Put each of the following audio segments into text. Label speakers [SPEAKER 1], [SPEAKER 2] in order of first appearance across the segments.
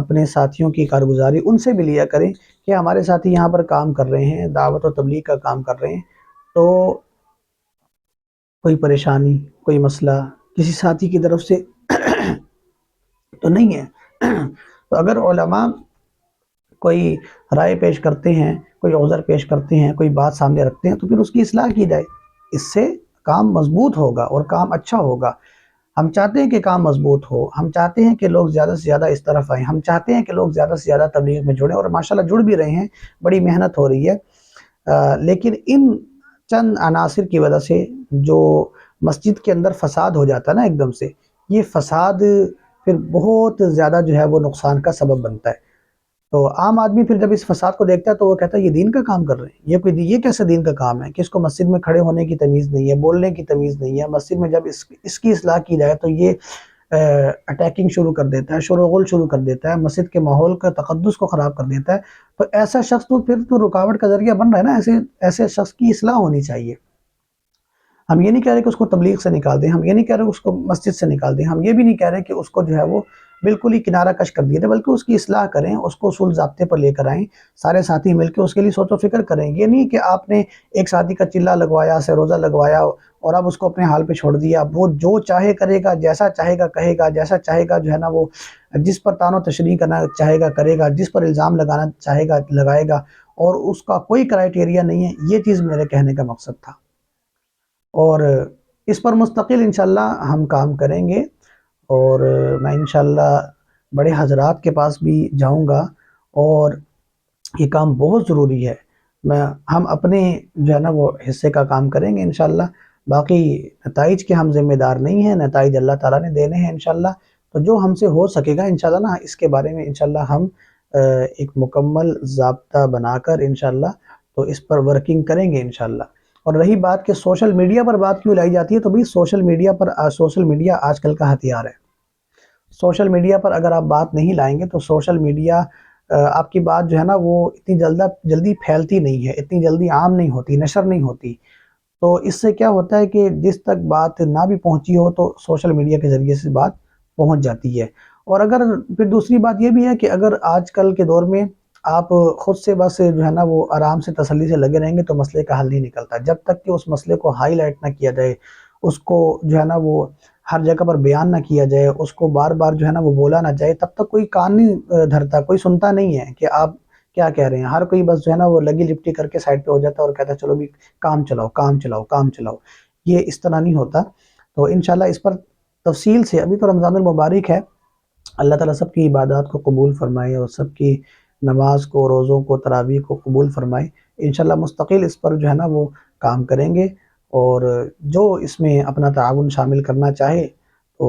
[SPEAKER 1] اپنے ساتھیوں کی کارگزاری ان سے بھی لیا کریں کہ ہمارے ساتھی یہاں پر کام کر رہے ہیں، دعوت و تبلیغ کا کام کر رہے ہیں، تو کوئی پریشانی، کوئی مسئلہ کسی ساتھی کی طرف سے تو نہیں ہے۔ تو اگر علماء کوئی رائے پیش کرتے ہیں، کوئی عذر پیش کرتے ہیں، کوئی بات سامنے رکھتے ہیں، تو پھر اس کی اصلاح کی جائے، اس سے کام مضبوط ہوگا اور کام اچھا ہوگا۔ ہم چاہتے ہیں کہ کام مضبوط ہو، ہم چاہتے ہیں کہ لوگ زیادہ سے زیادہ اس طرف آئیں، ہم چاہتے ہیں کہ لوگ زیادہ سے زیادہ تبلیغ میں جڑیں، اور ماشاءاللہ جڑ بھی رہے ہیں، بڑی محنت ہو رہی ہے۔ لیکن ان چند عناصر کی وجہ سے جو مسجد کے اندر فساد ہو جاتا ہے نا ایک دم سے، یہ فساد پھر بہت زیادہ جو ہے وہ نقصان کا سبب بنتا ہے۔ تو عام آدمی پھر جب اس فساد کو دیکھتا ہے تو وہ کہتا ہے یہ دین کا کام کر رہے ہیں، یہ کیسے دین کا کام ہے کہ اس کو مسجد میں کھڑے ہونے کی تمیز نہیں ہے، بولنے کی تمیز نہیں ہے۔ مسجد میں جب اس کی اصلاح کی جائے تو یہ اٹیکنگ شروع کر دیتا ہے، شور و غل شروع کر دیتا ہے، مسجد کے ماحول کا تقدس کو خراب کر دیتا ہے۔ تو ایسا شخص تو پھر تو رکاوٹ کا ذریعہ بن رہا ہے نا، ایسے شخص کی اصلاح ہونی چاہیے۔ ہم یہ نہیں کہہ رہے کہ اس کو تبلیغ سے نکال دیں، ہم یہ نہیں کہہ رہے کہ اس کو مسجد سے نکال دیں، ہم یہ بھی نہیں کہہ رہے کہ اس کو جو ہے وہ بالکل ہی کنارہ کش کر دیا جائے، بلکہ اس کی اصلاح کریں، اس کو اصول ضابطے پر لے کر آئیں، سارے ساتھی مل کے اس کے لیے سوچ و فکر کریں۔ یہ نہیں کہ آپ نے ایک ساتھی کا چلہ لگوایا، سروزہ لگوایا اور اب اس کو اپنے حال پہ چھوڑ دیا، اب وہ جو چاہے کرے گا، جیسا چاہے گا کہے گا، جیسا چاہے گا جو ہے نا وہ جس پر تان و تشریح کرنا چاہے گا کرے گا، جس پر الزام لگانا چاہے گا لگائے گا، اور اس کا کوئی کرائٹیریا نہیں ہے۔ یہ چیز میرے کہنے کا مقصد تھا، اور اس پر مستقل انشاءاللہ ہم کام کریں گے، اور میں انشاءاللہ بڑے حضرات کے پاس بھی جاؤں گا، اور یہ کام بہت ضروری ہے۔ ہم اپنے جو ہے نا وہ حصے کا کام کریں گے انشاءاللہ، باقی نتائج کے ہم ذمہ دار نہیں ہیں، نتائج اللہ تعالیٰ نے دینے ہیں انشاءاللہ۔ تو جو ہم سے ہو سکے گا انشاءاللہ نا، اس کے بارے میں انشاءاللہ ہم ایک مکمل ضابطہ بنا کر انشاءاللہ تو اس پر ورکنگ کریں گے انشاءاللہ۔ اور رہی بات کہ سوشل میڈیا پر بات کیوں لائی جاتی ہے، تو بھی سوشل میڈیا آج کل کا ہتھیار ہے۔ سوشل میڈیا پر اگر آپ بات نہیں لائیں گے تو سوشل میڈیا آپ کی بات جو ہے نا وہ اتنی جلدی پھیلتی نہیں ہے، اتنی جلدی عام نہیں ہوتی، نشر نہیں ہوتی۔ تو اس سے کیا ہوتا ہے کہ جس تک بات نہ بھی پہنچی ہو تو سوشل میڈیا کے ذریعے سے بات پہنچ جاتی ہے۔ اور اگر پھر دوسری بات یہ بھی ہے کہ اگر آج کل کے دور میں آپ خود سے بس جو ہے نا وہ آرام سے تسلی سے لگے رہیں گے تو مسئلے کا حل نہیں نکلتا، جب تک کہ اس مسئلے کو ہائی لائٹ نہ کیا جائے، اس کو جو ہے نا وہ ہر جگہ پر بیان نہ کیا جائے، اس کو بار بار جو ہے نا وہ بولا نہ جائے، تب تک کوئی کان نہیں دھرتا، کوئی سنتا نہیں ہے کہ آپ کیا کہہ رہے ہیں۔ ہر کوئی بس جو ہے نا وہ لگی لپٹی کر کے سائڈ پہ ہو جاتا ہے اور کہتا ہے چلو بھی کام چلاؤ کام چلاؤ کام چلاؤ۔ یہ اس طرح نہیں ہوتا۔ تو انشاءاللہ اس پر تفصیل سے، ابھی تو رمضان المبارک ہے، اللہ تعالیٰ سب کی عبادات کو قبول فرمائے اور سب کی نماز کو، روزوں کو، تراویح کو قبول فرمائے۔ انشاءاللہ مستقل اس پر جو ہے نا وہ کام کریں گے، اور جو اس میں اپنا تعاون شامل کرنا چاہے تو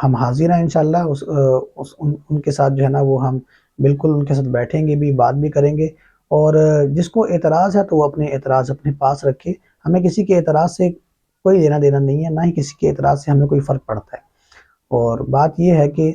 [SPEAKER 1] ہم حاضر ہیں انشاءاللہ۔ ان کے ساتھ جو ہے نا وہ ہم بالکل ان کے ساتھ بیٹھیں گے بھی، بات بھی کریں گے، اور جس کو اعتراض ہے تو وہ اپنے اعتراض اپنے پاس رکھے۔ ہمیں کسی کے اعتراض سے کوئی لینا دینا نہیں ہے، نہ ہی کسی کے اعتراض سے ہمیں کوئی فرق پڑتا ہے۔ اور بات یہ ہے کہ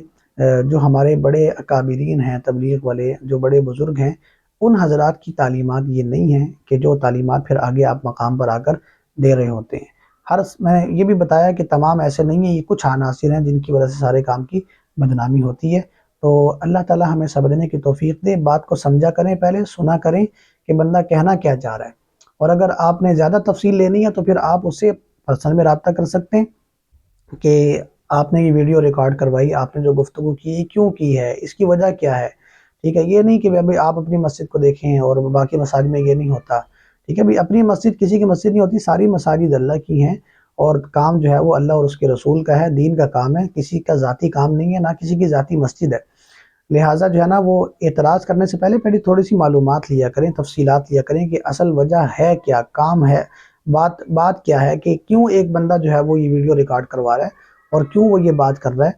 [SPEAKER 1] جو ہمارے بڑے اکابرین ہیں، تبلیغ والے جو بڑے بزرگ ہیں، ان حضرات کی تعلیمات یہ نہیں ہیں کہ جو تعلیمات پھر آگے آپ مقام پر آ کر دے رہے ہوتے ہیں۔ میں نے یہ بھی بتایا کہ تمام ایسے نہیں ہیں، یہ کچھ عناصر ہیں جن کی وجہ سے سارے کام کی بدنامی ہوتی ہے۔ تو اللہ تعالیٰ ہمیں سمجھنے کی توفیق دے، بات کو سمجھا کریں، پہلے سنا کریں کہ بندہ کہنا کیا چاہ رہا ہے۔ اور اگر آپ نے زیادہ تفصیل لینی ہے تو پھر آپ اس سے پرسنل میں رابطہ کر سکتے ہیں کہ آپ نے یہ ویڈیو ریکارڈ کروائی، آپ نے جو گفتگو کی کیوں کی ہے، اس کی وجہ کیا ہے، ٹھیک ہے۔ یہ نہیں کہ ابھی آپ اپنی مسجد کو دیکھیں اور باقی مساجد میں یہ نہیں ہوتا، ٹھیک ہے بھی۔ اپنی مسجد کسی کی مسجد نہیں ہوتی، ساری مساجد اللہ کی ہیں، اور کام جو ہے وہ اللہ اور اس کے رسول کا ہے، دین کا کام ہے، کسی کا ذاتی کام نہیں ہے، نہ کسی کی ذاتی مسجد ہے۔ لہٰذا جو ہے نا وہ اعتراض کرنے سے پہلے تھوڑی سی معلومات لیا کریں، تفصیلات لیا کریں کہ اصل وجہ ہے کیا، کام ہے، بات کیا ہے، کہ کیوں ایک بندہ جو ہے وہ یہ ویڈیو ریکارڈ کروا رہا ہے اور کیوں وہ یہ بات کر رہا ہے،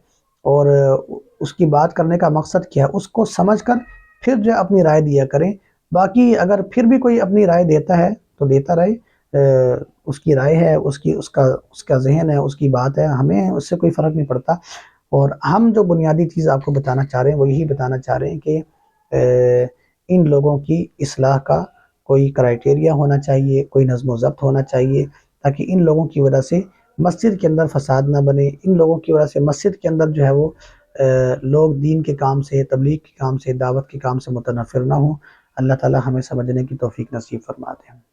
[SPEAKER 1] اور اس کی بات کرنے کا مقصد کیا ہے، اس کو سمجھ کر پھر جو اپنی رائے دیا کریں۔ باقی اگر پھر بھی کوئی اپنی رائے دیتا ہے تو دیتا رہے، اس کی رائے ہے، اس کا ذہن ہے، اس کی بات ہے، ہمیں اس سے کوئی فرق نہیں پڑتا۔ اور ہم جو بنیادی چیز آپ کو بتانا چاہ رہے ہیں وہ یہی بتانا چاہ رہے ہیں کہ ان لوگوں کی اصلاح کا کوئی کرائٹیریا ہونا چاہیے، کوئی نظم و ضبط ہونا چاہیے، تاکہ ان لوگوں کی وجہ سے مسجد کے اندر فساد نہ بنے، ان لوگوں کی وجہ سے مسجد کے اندر جو ہے وہ لوگ دین کے کام سے، تبلیغ کے کام سے، دعوت کے کام سے متنفر نہ ہوں۔ اللہ تعالی ہمیں سمجھنے کی توفیق نصیب فرما دے۔